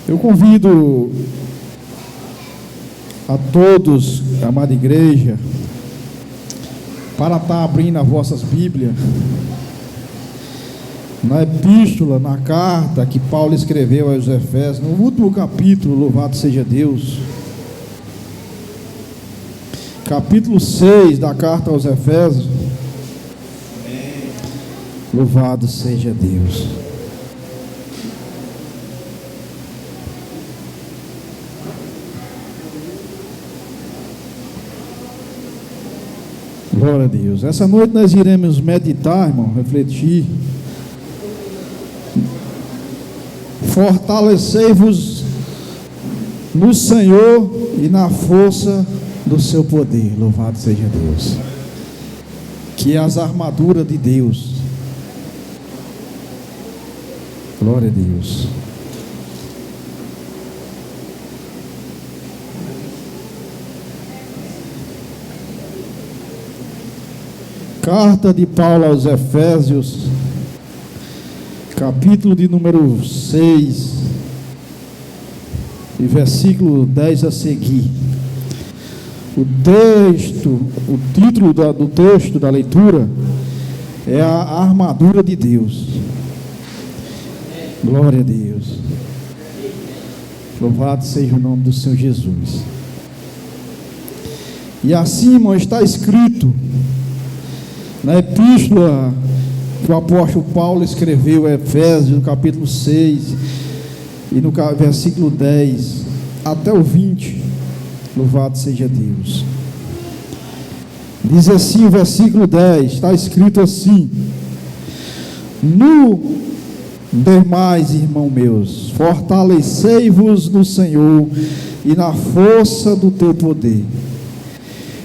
Eu convido a todos, amada igreja, para estar abrindo as vossas Bíblias na epístola, na carta que Paulo escreveu aos Efésios, no último capítulo, louvado seja Deus, capítulo 6 da carta aos Efésios. Louvado seja Deus. Glória a Deus. Essa noite nós iremos meditar, irmão, refletir. Fortalecei-vos no Senhor e na força do seu poder. Louvado seja Deus. Que as armaduras de Deus. Glória a Deus. Carta de Paulo aos Efésios, capítulo de número 6, e versículo 10 a seguir. O título do texto da leitura é a armadura de Deus. Glória a Deus. Louvado seja o nome do Senhor Jesus. E assim, irmão, está escrito na epístola que o apóstolo Paulo escreveu a Efésios, no capítulo 6 e no versículo 10 até o 20, louvado seja Deus. Diz assim o versículo 10, está escrito assim: no demais, irmão meus, fortalecei-vos no Senhor e na força do teu poder.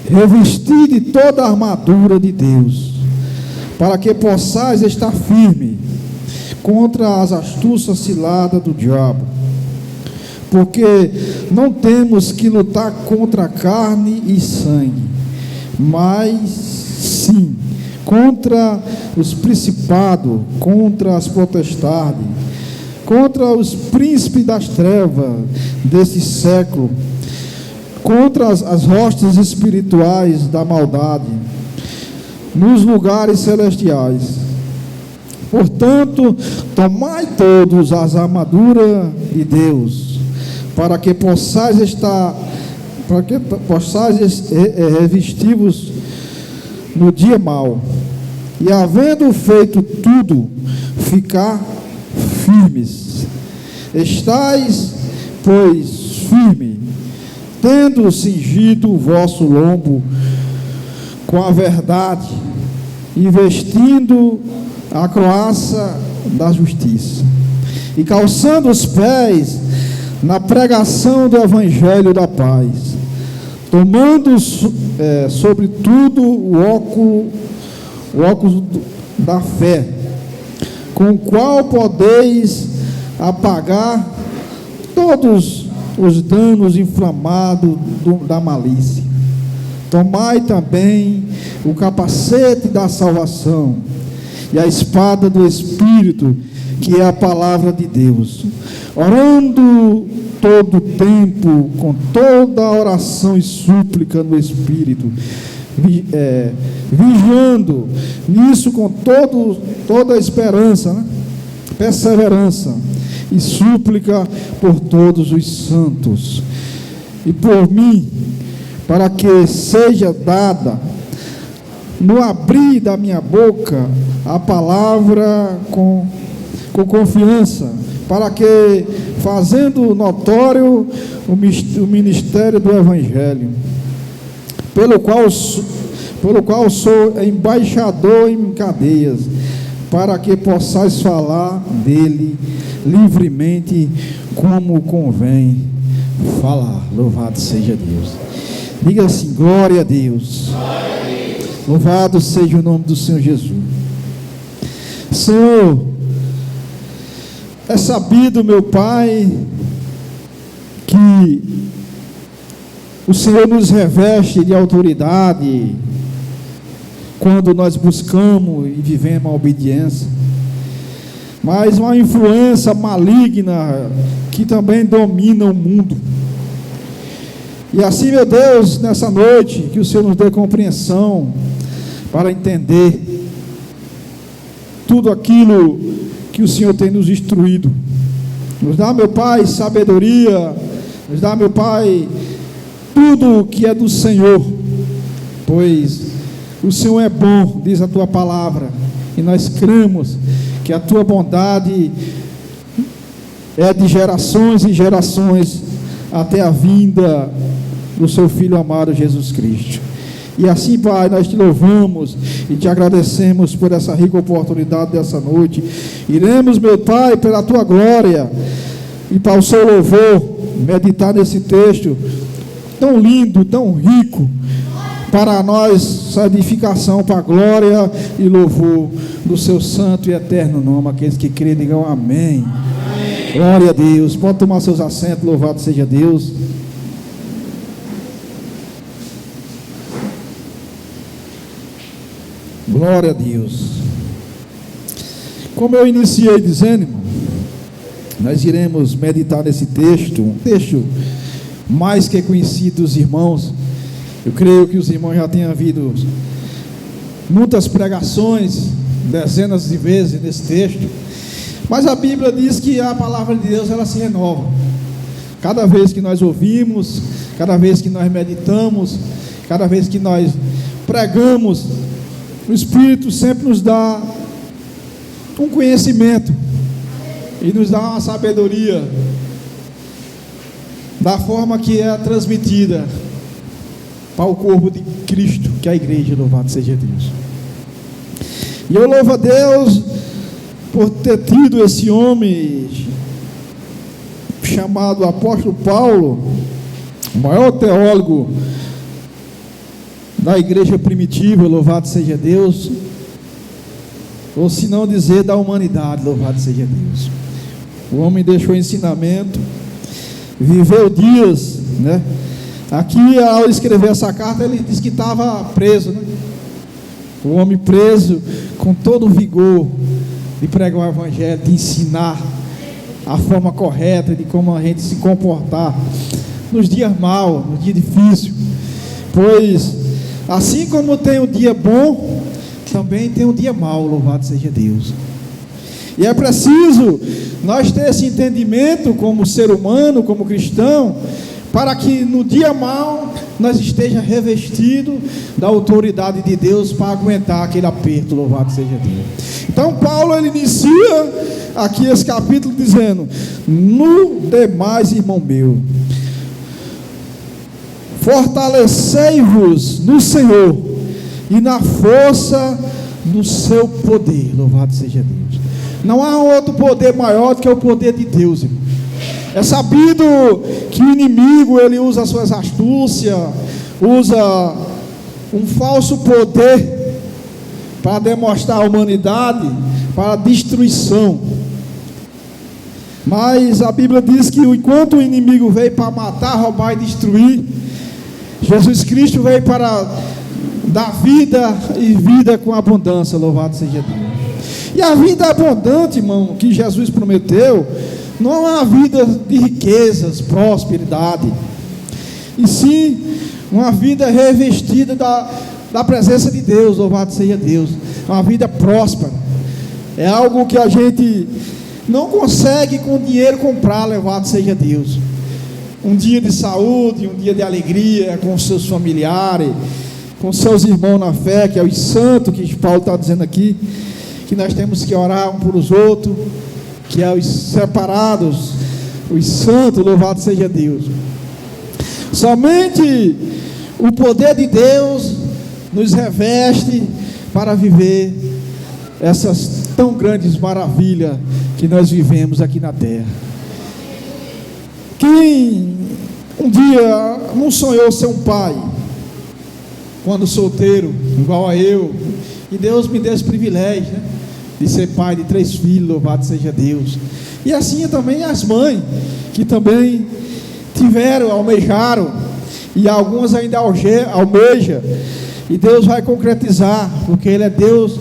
Revesti de toda a armadura de Deus, para que possais estar firme contra as astúcias ciladas do diabo. Porque não temos que lutar contra carne e sangue, mas sim contra os principados, contra as potestades, contra os príncipes das trevas desse século, contra as hostes espirituais da maldade nos lugares celestiais. Portanto, tomai todos as armaduras de Deus, para que possais revestir-vos no dia mau, e havendo feito tudo, ficar firmes. Estais, pois, firmes, tendo cingido o vosso lombo com a verdade, e vestindo a couraça da justiça, e calçando os pés na pregação do evangelho da paz, tomando sobretudo o óculos da fé, com o qual podeis apagar todos os danos inflamados da malícia. Tomai também o capacete da salvação e a espada do Espírito, que é a palavra de Deus, orando todo o tempo com toda a oração e súplica no Espírito, vigiando nisso com toda a esperança, né? Perseverança e súplica por todos os santos e por mim, para que seja dada no abrir da minha boca a palavra com confiança, para que, fazendo notório o ministério do Evangelho, pelo qual sou embaixador em cadeias, para que possais falar dele livremente, como convém falar. Louvado seja Deus. Diga assim: glória a Deus. Louvado seja o nome do Senhor Jesus. Senhor, é sabido, meu Pai, que o Senhor nos reveste de autoridade quando nós buscamos e vivemos a obediência. mas uma influência maligna que também domina o mundo. E assim, meu Deus, nessa noite, que o Senhor nos dê compreensão para entender tudo aquilo que o Senhor tem nos instruído. Nos dá, meu Pai, sabedoria, nos dá, meu Pai, tudo que é do Senhor, pois o Senhor é bom, diz a Tua palavra, e nós cremos que a Tua bondade é de gerações e gerações até a vinda do Seu Filho amado Jesus Cristo. E assim, Pai, nós te louvamos e te agradecemos por essa rica oportunidade dessa noite. Iremos, meu Pai, pela Tua glória e para o Seu louvor, meditar nesse texto tão lindo, tão rico, para nós, essa edificação para a glória e louvor do Seu santo e eterno nome. Aqueles que creem, digam amém. Glória a Deus. Pode tomar seus assentos, louvado seja Deus. Glória a Deus. Como eu iniciei dizendo, irmão, nós iremos meditar nesse texto, um texto mais que conhecido dos irmãos. Eu creio que os irmãos já tenham ouvido muitas pregações, dezenas de vezes nesse texto, mas a Bíblia diz que a palavra de Deus, ela se renova cada vez que nós ouvimos, cada vez que nós meditamos, cada vez que nós pregamos. O Espírito sempre nos dá um conhecimento e nos dá uma sabedoria da forma que é transmitida para o corpo de Cristo, que é a igreja. Louvado seja Deus. E eu louvo a Deus por ter tido esse homem chamado apóstolo Paulo, o maior teólogo da igreja primitiva, louvado seja Deus, ou se não dizer da humanidade, louvado seja Deus. O homem deixou ensinamento, viveu dias, né? Aqui, ao escrever essa carta, ele disse que estava preso, né? O homem preso, com todo o vigor de pregar o evangelho, de ensinar a forma correta de como a gente se comportar nos dias maus, nos dias difíceis, pois assim como tem um dia bom, também tem um dia mau, louvado seja Deus. E é preciso nós ter esse entendimento como ser humano, como cristão, para que no dia mau nós esteja revestido da autoridade de Deus para aguentar aquele aperto, louvado seja Deus. Então Paulo, ele inicia aqui esse capítulo dizendo: no demais, irmão meu, fortalecei-vos no Senhor e na força do seu poder, louvado seja Deus. Não há outro poder maior do que o poder de Deus, irmão. É sabido que o inimigo, ele usa as suas astúcias, usa um falso poder para demonstrar a humanidade, para a destruição. Mas a Bíblia diz que enquanto o inimigo veio para matar, roubar e destruir, Jesus Cristo veio para dar vida e vida com abundância, louvado seja Deus. E a vida abundante, irmão, que Jesus prometeu, não é uma vida de riquezas, prosperidade, e sim uma vida revestida da presença de Deus, louvado seja Deus. Uma vida próspera, é algo que a gente não consegue com dinheiro comprar, louvado seja Deus. Um dia de saúde, um dia de alegria com seus familiares, com seus irmãos na fé, que é os santos, que Paulo está dizendo aqui, que nós temos que orar um por os outros, que é os separados, os santos, louvado seja Deus. Somente o poder de Deus nos reveste para viver essas tão grandes maravilhas que nós vivemos aqui na terra. Quem um dia não sonhou ser um pai, quando solteiro, igual a eu, e Deus me deu esse privilégio, né, de ser pai de 3 filhos, louvado seja Deus. E assim também as mães, que também tiveram, almejaram, e algumas ainda almejam, e Deus vai concretizar, porque Ele é Deus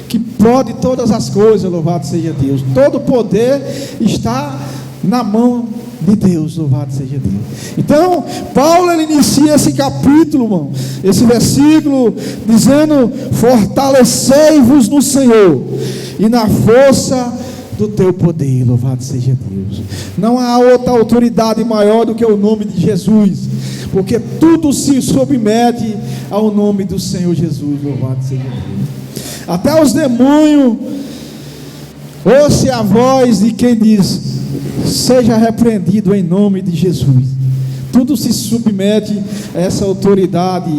que pode todas as coisas, louvado seja Deus. Todo poder está na mão de Deus, louvado seja Deus. Então, Paulo ele inicia esse capítulo, irmão, esse versículo, dizendo: fortalecei-vos no Senhor e na força do teu poder, louvado seja Deus. Não há outra autoridade maior do que o nome de Jesus, porque tudo se submete ao nome do Senhor Jesus, louvado seja Deus. Até os demônios ouçam a voz de quem diz: seja repreendido em nome de Jesus. Tudo se submete a essa autoridade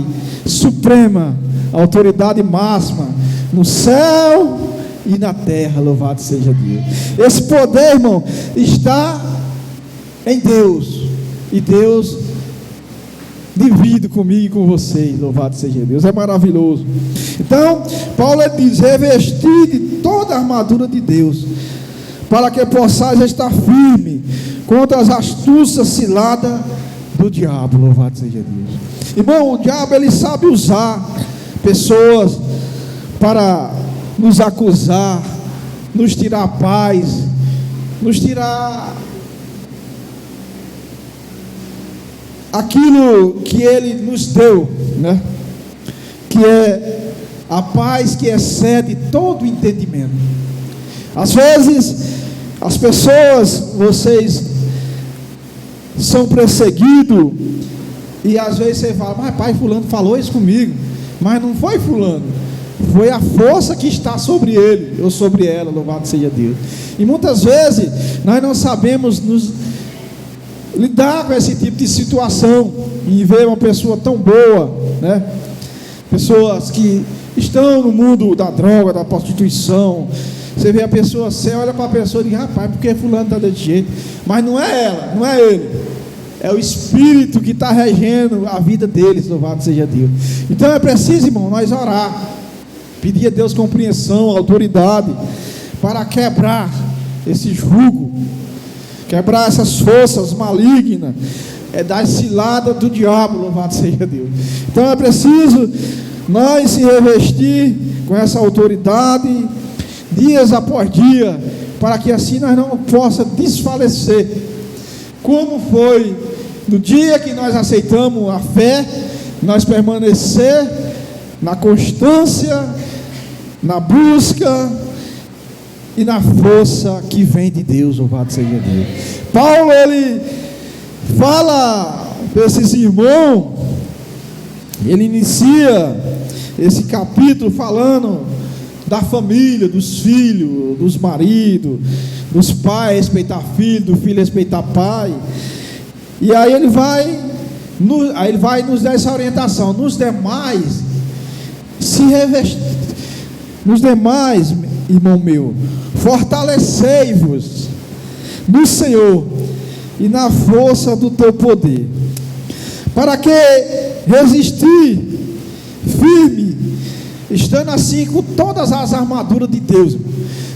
suprema, autoridade máxima no céu e na terra, louvado seja Deus. Esse poder, irmão, está em Deus, e Deus divide comigo e com vocês, louvado seja Deus. É maravilhoso. Então, Paulo diz: revestir de toda a armadura de Deus, para que possais estar firme contra as astúcias ciladas do diabo, louvado seja Deus. Irmão, o diabo ele sabe usar pessoas para nos acusar, nos tirar a paz, nos tirar aquilo que ele nos deu, né? Que é a paz que excede todo entendimento. Às vezes as pessoas, vocês são perseguidos, e às vezes você fala: mas pai, fulano falou isso comigo. Mas não foi fulano, foi a força que está sobre ele ou sobre ela, louvado seja Deus. E muitas vezes nós não sabemos nos lidar com esse tipo de situação, e ver uma pessoa tão boa, né? Pessoas que estão no mundo da droga, da prostituição. Você vê a pessoa, você olha para a pessoa e diz: rapaz, por que fulano está desse jeito? Mas não é ela, não é ele, é o Espírito que está regendo a vida deles, louvado seja Deus. Então é preciso, irmão, nós orar, pedir a Deus compreensão, autoridade, para quebrar esse jugo, quebrar essas forças malignas, das ciladas do diabo, louvado seja Deus. Então é preciso nós se revestir com essa autoridade, dias após dia, para que assim nós não possa desfalecer, como foi no dia que nós aceitamos a fé, nós permanecer na constância, na busca e na força que vem de Deus, louvado seja Deus. Paulo ele fala para esses irmãos, ele inicia esse capítulo falando da família, dos filhos, dos maridos, dos pais respeitar filho, do filho respeitar pai. E aí ele vai nos dar essa orientação. Nos demais, se revestir. Nos demais, irmão meu, fortalecei-vos no Senhor e na força do teu poder, para que resistir firme, estando assim com todas as armaduras de Deus.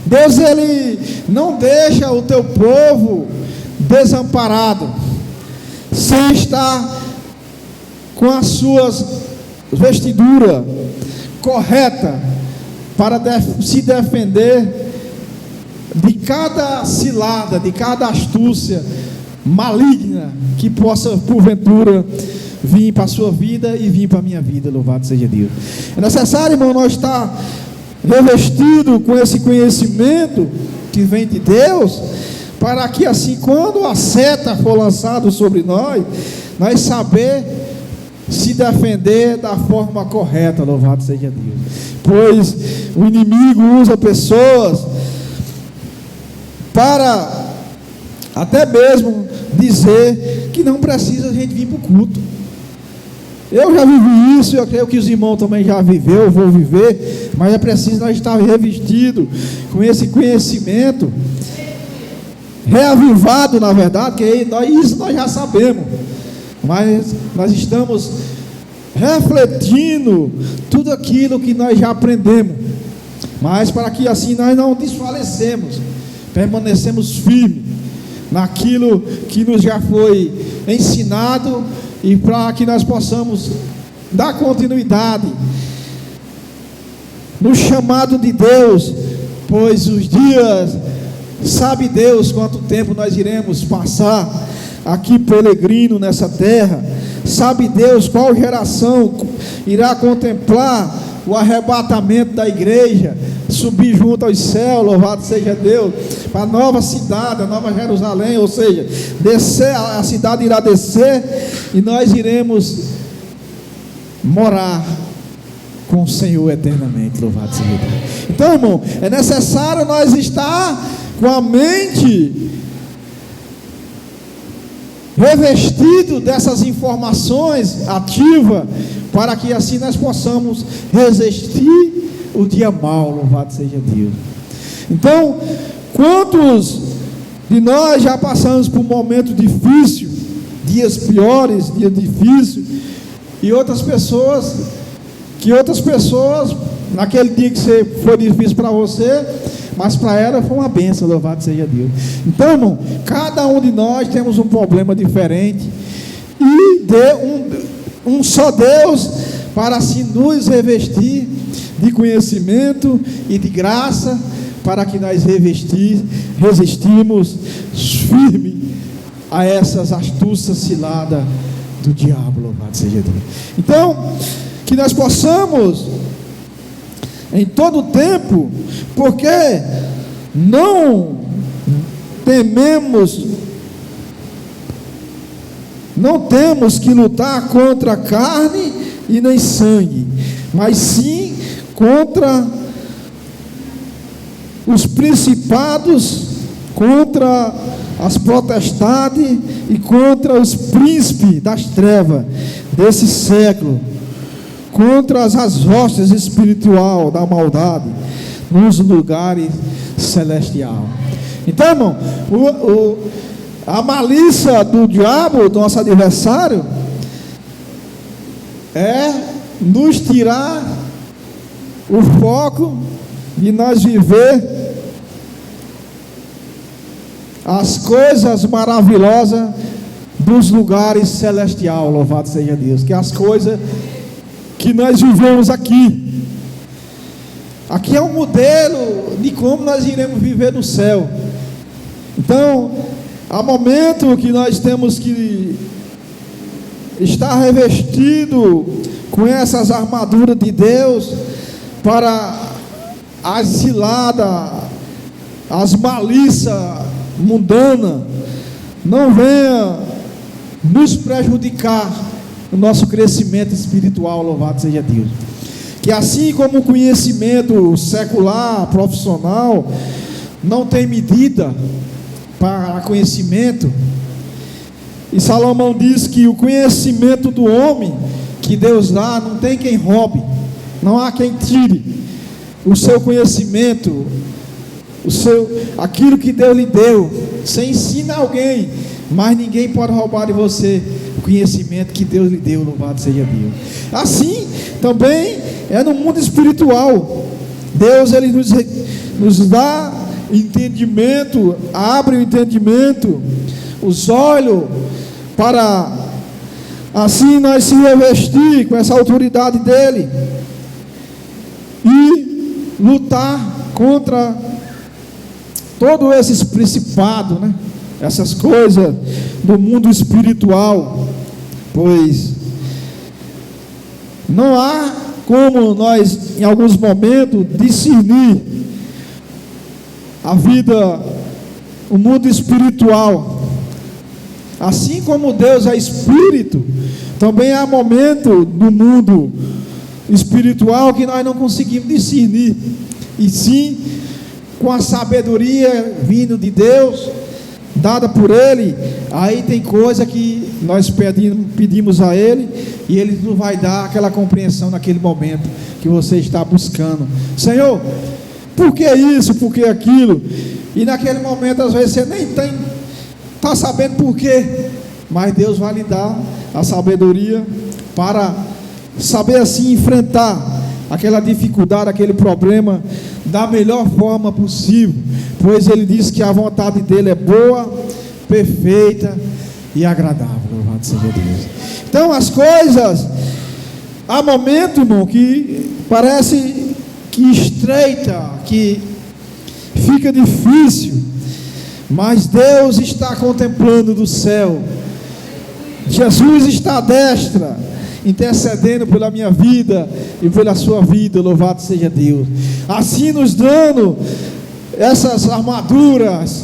Deus ele não deixa o teu povo desamparado, sem estar com as suas vestiduras corretas, para se defender de cada cilada, de cada astúcia maligna que possa porventura vir para a sua vida e vir para a minha vida, louvado seja Deus. É necessário, irmão, nós estar revestido com esse conhecimento que vem de Deus, para que assim, quando a seta for lançada sobre nós saber se defender da forma correta, louvado seja Deus. Pois o inimigo usa pessoas para até mesmo dizer que não precisa a gente vir para o culto. Eu já vivi isso, eu creio que os irmãos também já viveu, eu vou viver, mas é preciso nós estar revestidos com esse conhecimento, reavivado na verdade, que isso nós já sabemos, mas nós estamos refletindo tudo aquilo que nós já aprendemos, mas para que assim nós não desfalecemos, permanecemos firmes naquilo que nos já foi ensinado, e para que nós possamos dar continuidade no chamado de Deus, pois os dias, sabe Deus quanto tempo nós iremos passar aqui peregrino nessa terra, sabe Deus qual geração irá contemplar o arrebatamento da igreja, subir junto aos céus, louvado seja Deus, para a nova cidade, a nova Jerusalém, ou seja, descer, a cidade irá descer e nós iremos morar com o Senhor eternamente, louvado seja Deus. Então, irmão, é necessário nós estar com a mente revestido dessas informações ativa, para que assim nós possamos resistir o dia mau, louvado seja Deus. Então, quantos de nós já passamos por um momento difícil, dias piores, dias difíceis, e outras pessoas, naquele dia que foi difícil para você, mas para ela foi uma bênção, louvado seja Deus. Então, irmão, cada um de nós temos um problema diferente, e um só Deus, para assim nos revestir de conhecimento e de graça, para que nós resistimos firme a essas astúcias ciladas do diabo, louvado seja Deus. Então, que nós possamos em todo o tempo, porque não temos que lutar contra carne e nem sangue, mas sim contra os principados, contra as potestades e contra os príncipes das trevas desse século, contra as hostes espirituais da maldade nos lugares celestiais. Então, irmão, a malícia do diabo, do nosso adversário, é nos tirar o foco de nós viver as coisas maravilhosas dos lugares celestiais, louvado seja Deus, que as coisas que nós vivemos aqui é um modelo de como nós iremos viver no céu. Então, há momento que nós temos que estar revestido com essas armaduras de Deus, para as ciladas, as malícias mundanas não venham nos prejudicar o nosso crescimento espiritual, louvado seja Deus. Que assim como o conhecimento secular, profissional, não tem medida para conhecimento, e Salomão diz que o conhecimento do homem que Deus dá, não tem quem roube, não há quem tire o seu conhecimento, aquilo que Deus lhe deu. Você ensina alguém, mas ninguém pode roubar de você o conhecimento que Deus lhe deu, louvado seja Deus. Assim também é no mundo espiritual. Deus, ele nos dá entendimento, abre o entendimento, os olhos, para assim nós se revestir com essa autoridade dele e lutar contra todos esses principados, né? Essas coisas do mundo espiritual, pois não há como nós em alguns momentos discernir a vida, o mundo espiritual. Assim como Deus é espírito, também há momento no mundo espiritual que nós não conseguimos discernir, e sim com a sabedoria vindo de Deus, dada por Ele, aí tem coisa que nós pedimos a Ele, e Ele nos vai dar aquela compreensão naquele momento que você está buscando. Senhor, por que isso, por que aquilo? E naquele momento às vezes você nem está sabendo por quê, mas Deus vai lhe dar a sabedoria para saber assim enfrentar aquela dificuldade, aquele problema da melhor forma possível, pois Ele diz que a vontade dele é boa, perfeita e agradável, louvado seja Deus. Então as coisas, há momento, irmão, que parece que estreita, que fica difícil, mas Deus está contemplando do céu. Jesus está à destra, intercedendo pela minha vida e pela sua vida. Louvado seja Deus. Assim nos dando essas armaduras,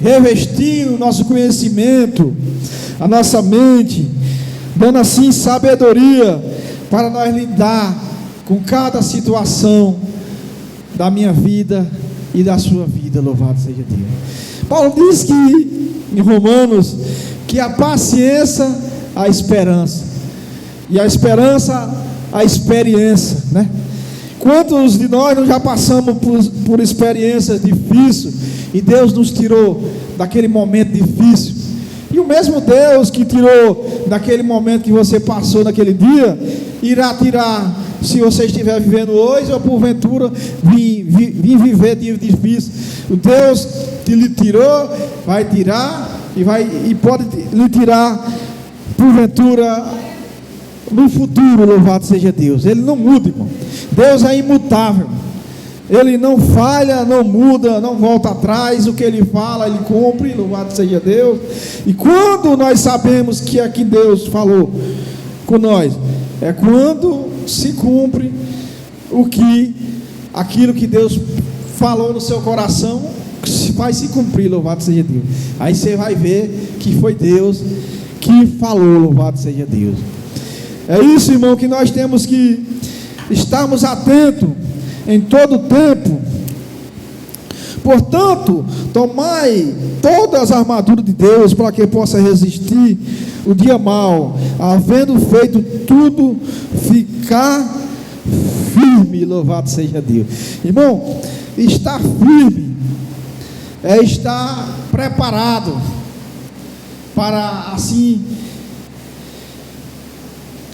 revestindo o nosso conhecimento, a nossa mente, dando assim sabedoria para nós lidar com cada situação da minha vida e da sua vida. Louvado seja Deus. Paulo diz que em Romanos que a paciência, a esperança, e a esperança, a experiência, né? Quantos de nós não já passamos por experiências difíceis e Deus nos tirou daquele momento difícil? E o mesmo Deus que tirou daquele momento que você passou naquele dia, irá tirar, se você estiver vivendo hoje, ou porventura vir viver dias difíceis. O Deus que lhe tirou, vai tirar e pode lhe tirar, porventura, no futuro. Louvado seja Deus. Ele não muda, irmão. Deus é imutável. Ele não falha, não muda, não volta atrás. O que Ele fala, Ele cumpre. Louvado seja Deus. E quando nós sabemos que é que Deus falou com nós, é quando se cumpre aquilo que Deus falou no seu coração, vai se cumprir. Louvado seja Deus. Aí você vai ver que foi Deus que falou. Louvado seja Deus. É isso, irmão, que nós temos que estarmos atentos em todo o tempo. Portanto, tomai todas as armaduras de Deus, para que possa resistir o dia mau, havendo feito tudo, ficar firme. Louvado seja Deus. Irmão, estar firme é estar preparado para assim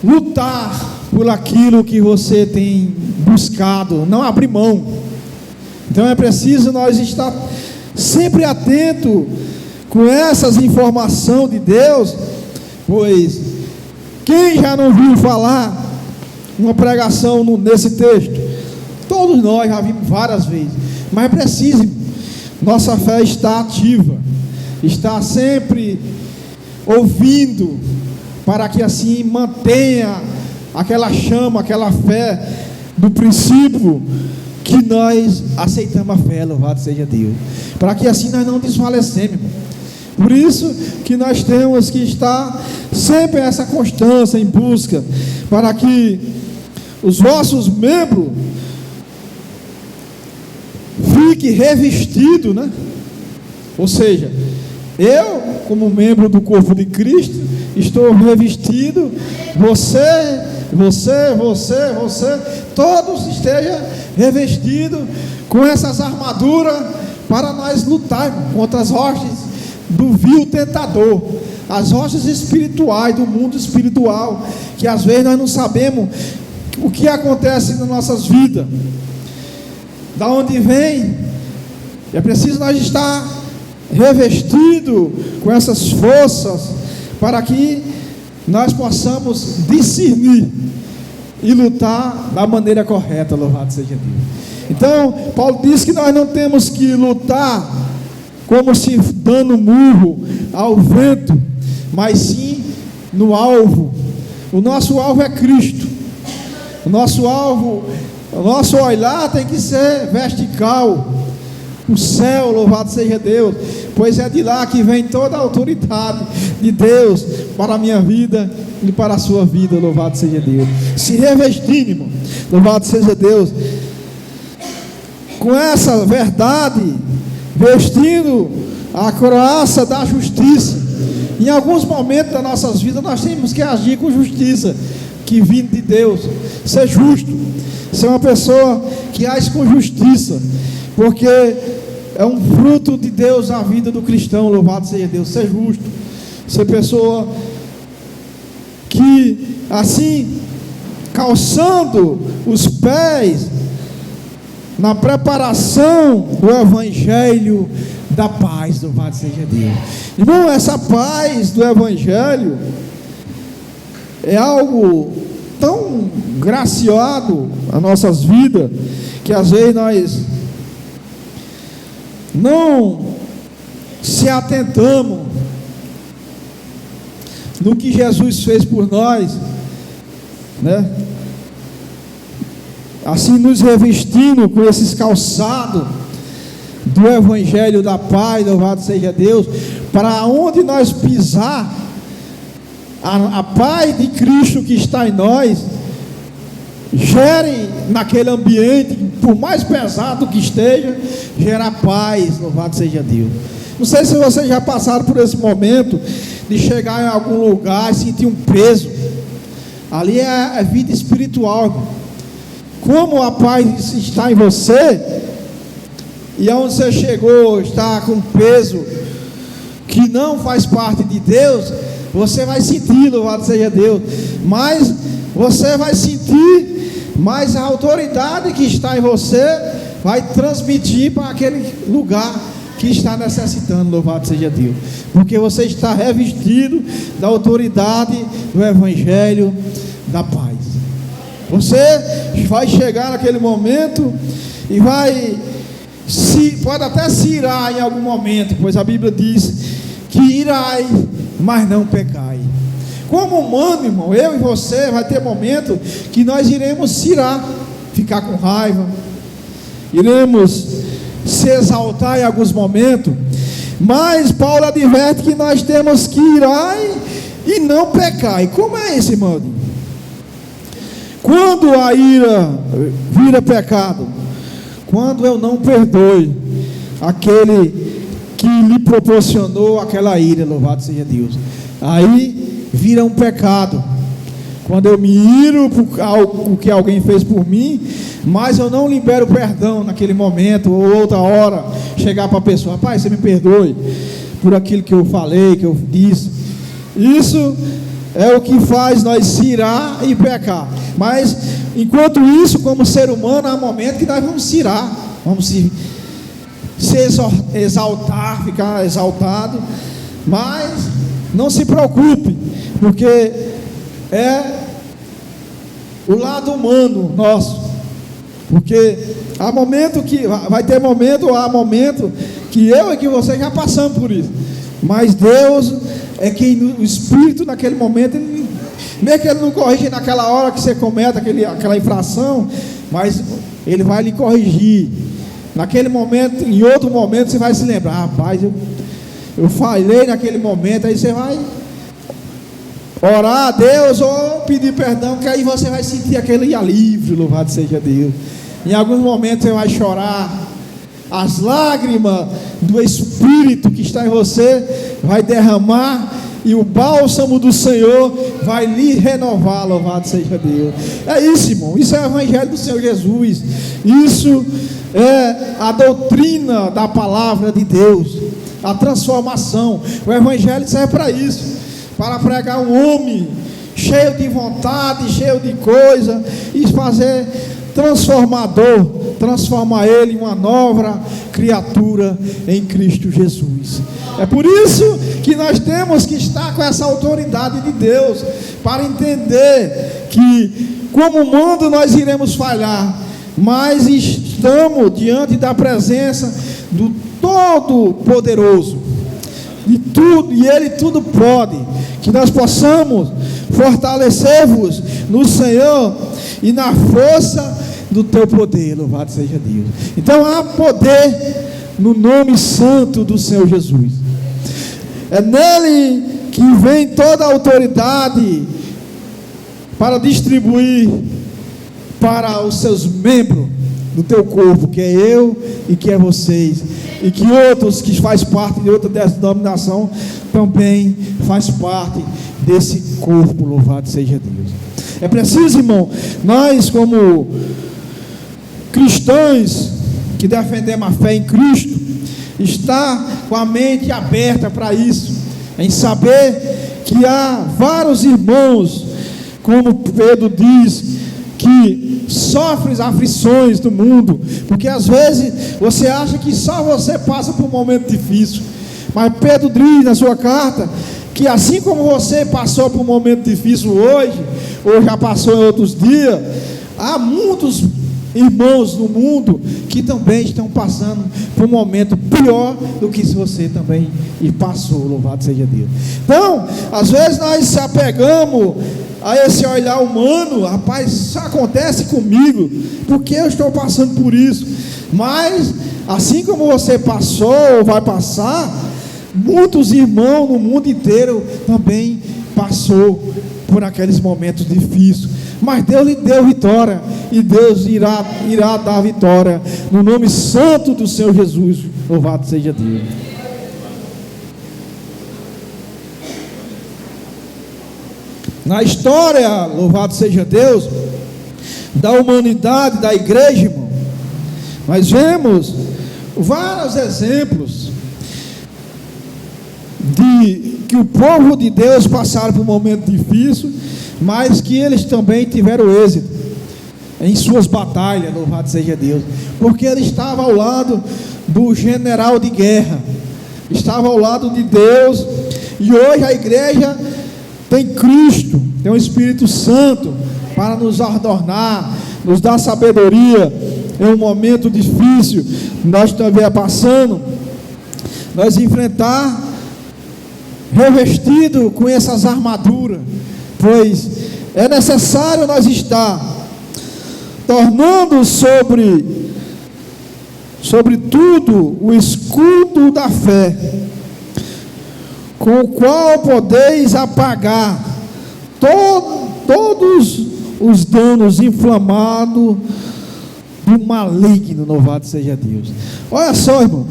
lutar por aquilo que você tem buscado, não abrir mão. Então é preciso nós estar sempre atento com essas informações de Deus, pois quem já não viu falar uma pregação nesse texto? Todos nós já vimos várias vezes, mas é preciso nossa fé estar ativa, estar sempre ouvindo, para que assim mantenha aquela chama, aquela fé do princípio que nós aceitamos a fé. Louvado seja Deus. Para que assim nós não desfalecemos, irmão. Por isso que nós temos que estar sempre essa constância em busca, para que os vossos membros fiquem revestidos, né? Ou seja, eu, como membro do corpo de Cristo, estou revestido, você, todos estejam revestidos com essas armaduras, para nós lutarmos contra as hostes do vil tentador, as hostes espirituais do mundo espiritual, que às vezes nós não sabemos o que acontece nas nossas vidas, da onde vem. É preciso nós estar revestido com essas forças, para que nós possamos discernir e lutar da maneira correta. Louvado seja Deus. Então Paulo diz que nós não temos que lutar como se dando murro ao vento, mas sim no alvo. O nosso alvo é Cristo. O nosso alvo, o nosso olhar tem que ser vertical, o céu. Louvado seja Deus, pois é de lá que vem toda a autoridade de Deus para a minha vida e para a sua vida. Louvado seja Deus. Se revestindo, irmão, louvado seja Deus, com essa verdade, vestindo a couraça da justiça. Em alguns momentos das nossas vidas nós temos que agir com justiça, que vem de Deus. Ser justo, ser uma pessoa que age com justiça, porque é um fruto de Deus a vida do cristão. Louvado seja Deus. Ser justo, ser pessoa que assim, calçando os pés na preparação do evangelho da paz. Louvado seja Deus. Irmão, essa paz do evangelho é algo tão graciado às nossas vidas, que às vezes nós não se atentamos no que Jesus fez por nós, né? Assim nos revestindo com esses calçados do Evangelho da paz, louvado seja Deus, para onde nós pisar, a paz de Cristo que está em nós gere naquele ambiente, por mais pesado que esteja, gerar paz, louvado seja Deus. Não sei se vocês já passaram por esse momento de chegar em algum lugar e sentir um peso. Ali é vida espiritual, irmão. Como a paz está em você, e aonde você chegou está com peso que não faz parte de Deus, você vai sentir, louvado seja Deus, mas você vai sentir, mas a autoridade que está em você vai transmitir para aquele lugar que está necessitando, louvado seja Deus, porque você está revestido da autoridade do Evangelho da paz. Você vai chegar naquele momento e pode até se irar em algum momento, pois a Bíblia diz que irai, mas não pecai. Como humano, irmão, eu e você, vai ter momento que nós iremos se irar, ficar com raiva, iremos se exaltar em alguns momentos, mas Paulo adverte que nós temos que irar e não pecar. E como é isso, irmão? Quando a ira vira pecado, quando eu não perdoe aquele que lhe proporcionou aquela ira, louvado seja Deus, aí vira um pecado. Quando eu me iro por algo que alguém fez por mim, mas eu não libero perdão naquele momento, ou outra hora, chegar para a pessoa: rapaz, você me perdoe por aquilo que eu falei, que eu disse. Isso é o que faz nós se irar e pecar. Mas enquanto isso, como ser humano, há momentos que nós vamos se irar, vamos se exaltar, ficar exaltado, mas não se preocupe, porque é o lado humano nosso, porque há momento que vai ter momento, há momento que eu e que você já passamos por isso, mas Deus é quem, o Espírito naquele momento, mesmo que Ele não corrige naquela hora que você cometa aquela infração, mas Ele vai lhe corrigir naquele momento. Em outro momento você vai se lembrar: rapaz, eu falhei naquele momento. Aí você vai orar a Deus ou pedir perdão, que aí você vai sentir aquele alívio, louvado seja Deus. Em alguns momentos você vai chorar, as lágrimas do Espírito que está em você vai derramar, e o bálsamo do Senhor vai lhe renovar, louvado seja Deus. É isso, irmão, isso é o Evangelho do Senhor Jesus, isso é a doutrina da palavra de Deus, a transformação. O Evangelho serve para isso, para pregar um homem cheio de vontade, cheio de coisa, e fazer transformar ele em uma nova criatura em Cristo Jesus. É por isso que nós temos que estar com essa autoridade de Deus, para entender que como mundo nós iremos falhar, mas estamos diante da presença do Todo-Poderoso, de tudo, e Ele tudo pode, que nós possamos fortalecer-vos no Senhor e na força do teu poder, louvado seja Deus. Então há poder no nome santo do Senhor Jesus, é nele que vem toda a autoridade para distribuir para os seus membros do teu corpo, que é eu e que é vocês, e que outros que faz parte de outra denominação também faz parte desse corpo, louvado seja Deus. É preciso, irmão, nós como cristãos que defendemos a fé em Cristo, estar com a mente aberta para isso, em saber que há vários irmãos, como Pedro diz, que sofrem as aflições do mundo, porque às vezes você acha que só você passa por um momento difícil, mas Pedro diz na sua carta, que assim como você passou por um momento difícil hoje, ou já passou em outros dias, há muitos irmãos no mundo que também estão passando por um momento pior do que se você também passou, louvado seja Deus. Então, às vezes nós se apegamos a esse olhar humano, rapaz, isso acontece comigo, porque eu estou passando por isso. Mas, assim como você passou ou vai passar, muitos irmãos no mundo inteiro também passou por aqueles momentos difíceis. Mas Deus lhe deu vitória, e Deus irá dar vitória, no nome santo do Senhor Jesus, louvado seja Deus. Na história, louvado seja Deus, da humanidade, da igreja, irmão, nós vemos vários exemplos de que o povo de Deus passaram por um momento difícil, mas que eles também tiveram êxito em suas batalhas, louvado seja Deus, porque ele estava ao lado do general de guerra, estava ao lado de Deus. E hoje a igreja tem Cristo, tem o Espírito Santo para nos adornar, nos dar sabedoria em um momento difícil nós também passando, nós enfrentar revestido com essas armaduras, pois é necessário nós estar tornando sobre tudo o escudo da fé, com o qual podeis apagar todos os danos inflamados do maligno, louvado seja Deus. Olha só, irmão,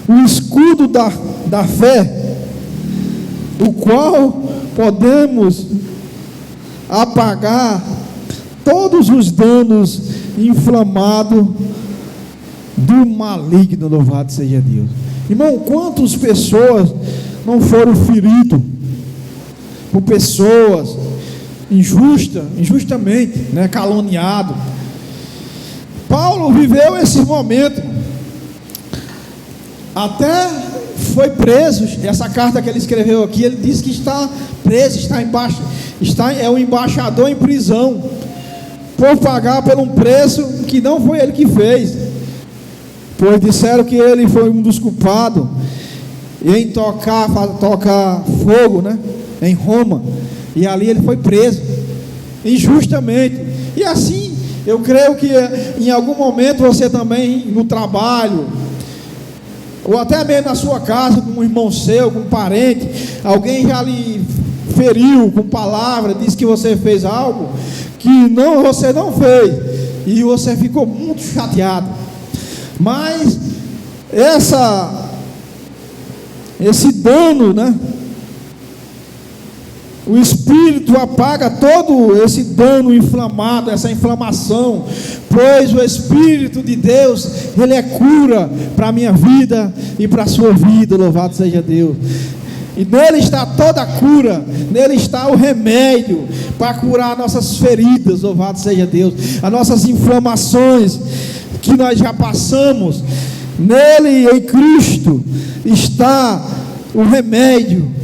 o escudo da fé, o qual podemos apagar todos os danos inflamados do maligno, louvado seja Deus. Irmão, quantas pessoas não foram feridas por pessoas injustamente, né, caluniado. Paulo viveu esse momento, até foi preso. Essa carta que ele escreveu aqui, ele diz que está preso, é um embaixador em prisão, por pagar por um preço que não foi ele que fez, pois disseram que ele foi um dos culpados em tocar fogo, né, em Roma, e ali ele foi preso injustamente. E assim, eu creio que em algum momento você também, no trabalho, ou até mesmo na sua casa, com um irmão seu, com um parente, alguém já lhe feriu com palavra, disse que você fez algo que você não fez, e você ficou muito chateado. Mas esse dano, né, o Espírito apaga todo esse dano inflamado, essa inflamação, pois o Espírito de Deus, ele é cura para a minha vida e para a sua vida, louvado seja Deus. E nele está toda a cura, nele está o remédio para curar nossas feridas, louvado seja Deus, as nossas inflamações que nós já passamos. Nele, em Cristo, está o remédio.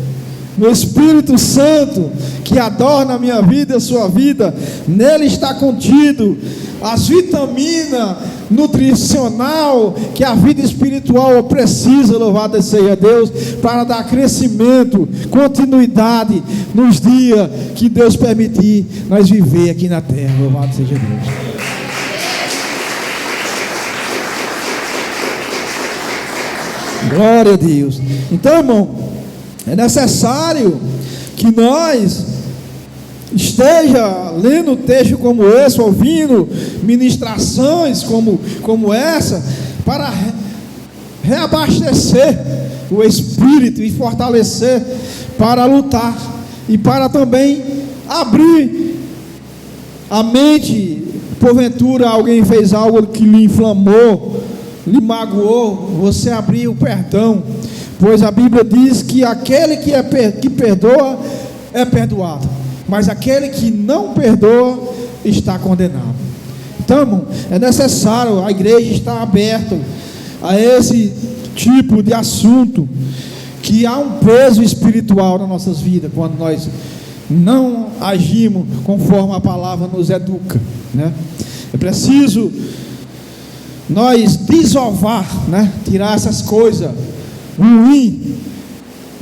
No Espírito Santo que adorna a minha vida e a sua vida, nele está contido as vitaminas nutricional que a vida espiritual precisa, louvado seja Deus, para dar crescimento, continuidade nos dias que Deus permitir nós viver aqui na terra, louvado seja Deus. Glória a Deus. Então, irmão, é necessário que nós esteja lendo texto como esse, ouvindo ministrações como essa, para reabastecer o espírito e fortalecer para lutar, e para também abrir a mente. Porventura alguém fez algo que lhe inflamou, lhe magoou, você abrir o perdão, pois a Bíblia diz que aquele que perdoa é perdoado, mas aquele que não perdoa está condenado. Então, irmão, é necessário, a igreja estar aberta a esse tipo de assunto, que há um peso espiritual nas nossas vidas, quando nós não agimos conforme a palavra nos educa, né? É preciso nós desovar, né? Tirar essas coisas ruins,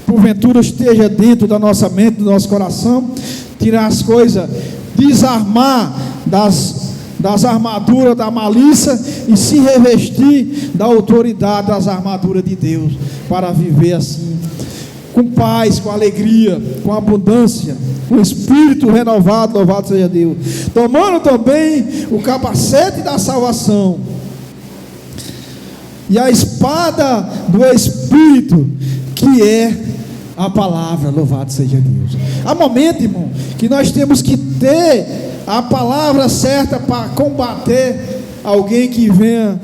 porventura esteja dentro da nossa mente, do nosso coração, tirar as coisas, desarmar das armaduras da malícia e se revestir da autoridade das armaduras de Deus, para viver assim, com paz, com alegria, com abundância, com espírito renovado, louvado seja Deus, tomando também o capacete da salvação e a espada do Espírito, que é a palavra, louvado seja Deus. Há momento, irmão, que nós temos que ter a palavra certa para combater alguém que venha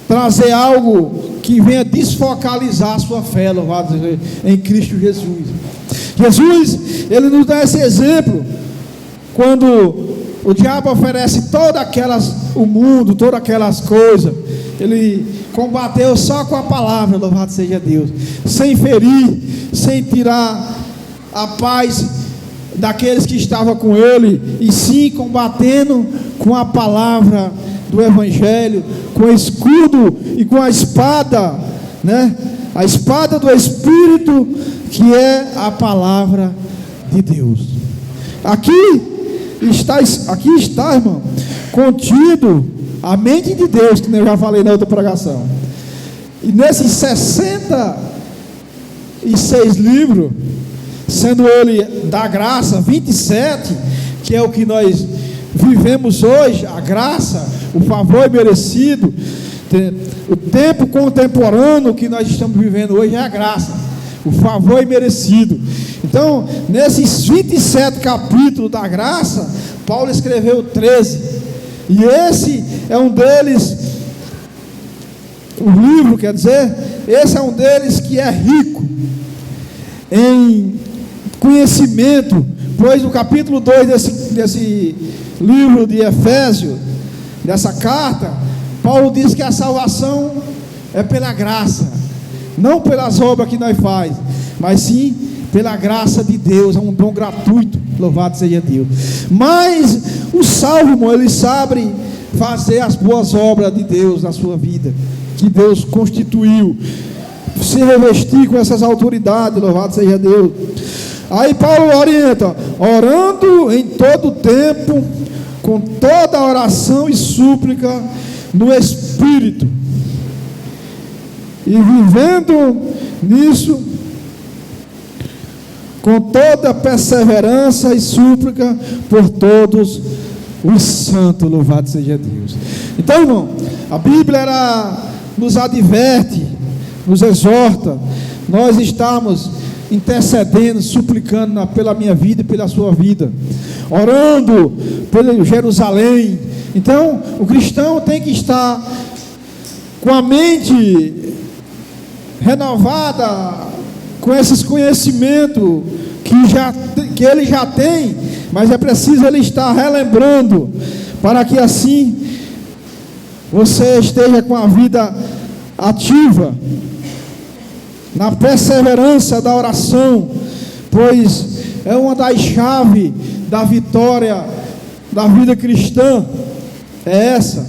trazer algo que venha desfocalizar a sua fé, louvado seja Deus, em Cristo Jesus. Jesus, ele nos dá esse exemplo, quando o diabo oferece o mundo, todas aquelas coisas, ele combateu só com a palavra, louvado seja Deus, sem ferir, sem tirar a paz daqueles que estavam com ele, e sim combatendo com a palavra do Evangelho, com o escudo e com a espada, né? A espada do Espírito, que é a palavra de Deus. Aqui está, irmão, contido a mente de Deus, que eu já falei na outra pregação. E nesses 66 livros, sendo ele da graça 27, que é o que nós vivemos hoje, a graça, o favor merecido, o tempo contemporâneo que nós estamos vivendo hoje é a graça, o favor merecido. Então, nesses 27 capítulos da graça, Paulo escreveu 13, e esse é um deles, o livro, quer dizer, esse é um deles que é rico em conhecimento, pois no capítulo 2 desse livro de Efésios, dessa carta, Paulo diz que a salvação é pela graça, não pelas obras que nós faz, mas sim pela graça de Deus, é um dom gratuito, louvado seja Deus. Mas o salvo, irmão, ele sabe fazer as boas obras de Deus na sua vida, que Deus constituiu, se revestir com essas autoridades, louvado seja Deus. Aí Paulo orienta, orando em todo tempo, com toda oração e súplica no Espírito, e vivendo nisso com toda perseverança e súplica por todos os santos, louvado seja Deus. Então, irmão, a Bíblia nos adverte, nos exorta, nós estamos intercedendo, suplicando pela minha vida e pela sua vida, orando pelo Jerusalém. Então, o cristão tem que estar com a mente renovada, com esses conhecimentos que ele já tem, mas é preciso ele estar relembrando, para que assim você esteja com a vida ativa, na perseverança da oração, pois é uma das chaves da vitória da vida cristã, é essa,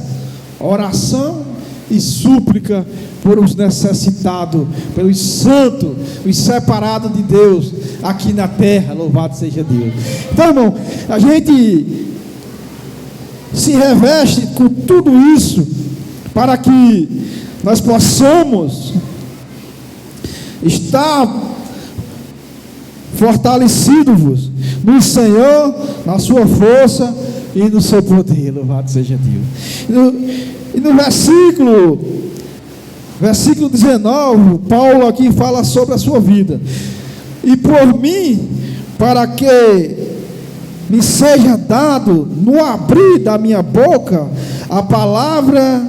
oração e súplica por os necessitados, pelos santos, os separados de Deus aqui na terra, louvado seja Deus. Então, irmão, a gente se reveste com tudo isso para que nós possamos estar fortalecidos no Senhor, na sua força e no seu poder, louvado seja Deus. E no versículo 19, Paulo aqui fala sobre a sua vida. E por mim, para que me seja dado no abrir da minha boca a palavra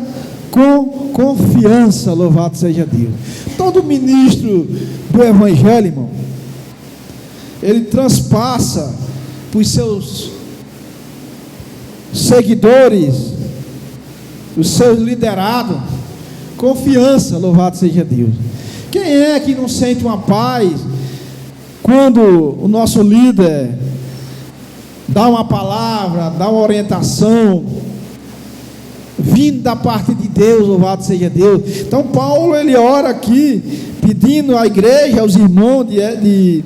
com confiança, louvado seja Deus. Todo ministro do Evangelho, irmão, ele transpassa para os seus seguidores, os seus liderados, confiança, louvado seja Deus. Quem é que não sente uma paz quando o nosso líder dar uma palavra, dar uma orientação, vindo da parte de Deus, louvado seja Deus. Então Paulo, ele ora aqui, pedindo à igreja, aos irmãos de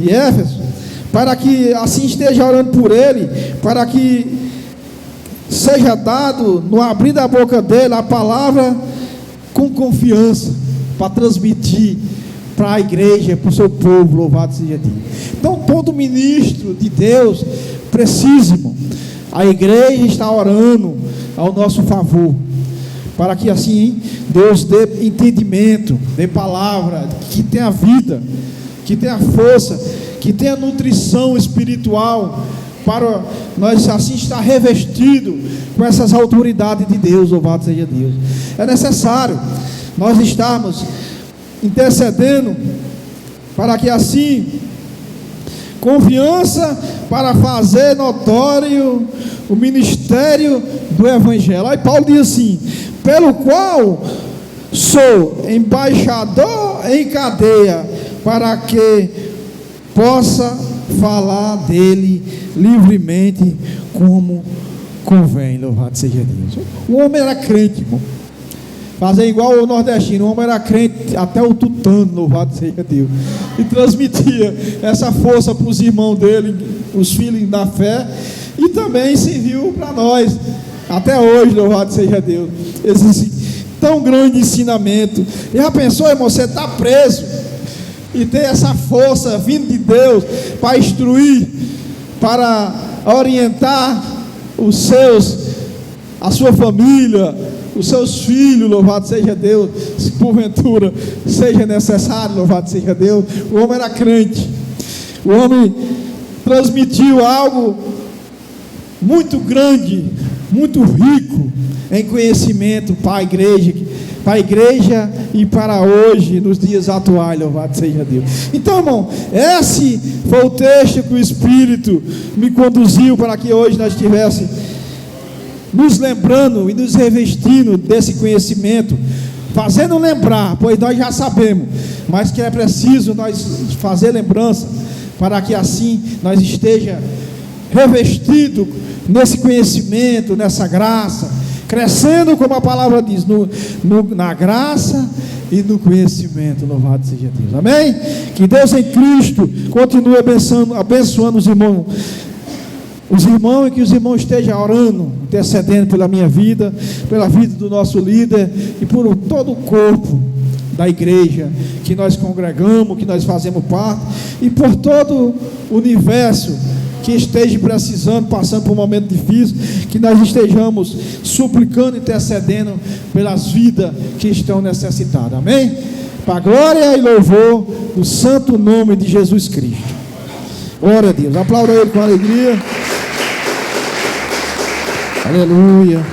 Éfeso, para que assim esteja orando por ele, para que seja dado, no abrir da boca dele, a palavra com confiança, para transmitir para a igreja, para o seu povo, louvado seja Deus. Então todo ministro de Deus precisa, irmão, a igreja está orando ao nosso favor, para que assim Deus dê entendimento, dê palavra, que tenha vida, que tenha força, que tenha nutrição espiritual, para nós assim estar revestido com essas autoridades de Deus, louvado seja Deus. É necessário nós estarmos intercedendo, para que assim, confiança para fazer notório o ministério do Evangelho. Aí Paulo diz assim: pelo qual sou embaixador em cadeia, para que possa falar dele livremente como convém, louvado seja Deus. O homem era crente, irmão. Fazer igual o nordestino, o homem era crente até o tutano, louvado seja Deus, e transmitia essa força para os irmãos dele, os filhos da fé, e também serviu para nós, até hoje, louvado seja Deus, esse tão grande ensinamento. E já pensou, irmão, você está preso, e ter essa força vindo de Deus, para instruir, para orientar a sua família, os seus filhos, louvado seja Deus, se porventura seja necessário, louvado seja Deus. O homem era crente, o homem transmitiu algo muito grande, muito rico em conhecimento para a igreja e para hoje, nos dias atuais, louvado seja Deus. Então, irmão, esse foi o texto que o Espírito me conduziu para que hoje nós estivéssemos nos lembrando e nos revestindo desse conhecimento, fazendo lembrar, pois nós já sabemos, mas que é preciso nós fazer lembrança, para que assim nós esteja revestido nesse conhecimento, nessa graça, crescendo, como a palavra diz, na graça e no conhecimento, louvado seja Deus, amém? Que Deus em Cristo continue abençoando os irmãos, e que os irmãos estejam orando, intercedendo pela minha vida, pela vida do nosso líder e por todo o corpo da igreja que nós congregamos, que nós fazemos parte, e por todo o universo que esteja precisando, passando por um momento difícil, que nós estejamos suplicando, intercedendo pelas vidas que estão necessitadas, amém? Para a glória e louvor do santo nome de Jesus Cristo. Glória a Deus, aplauda Ele com alegria. Aleluia.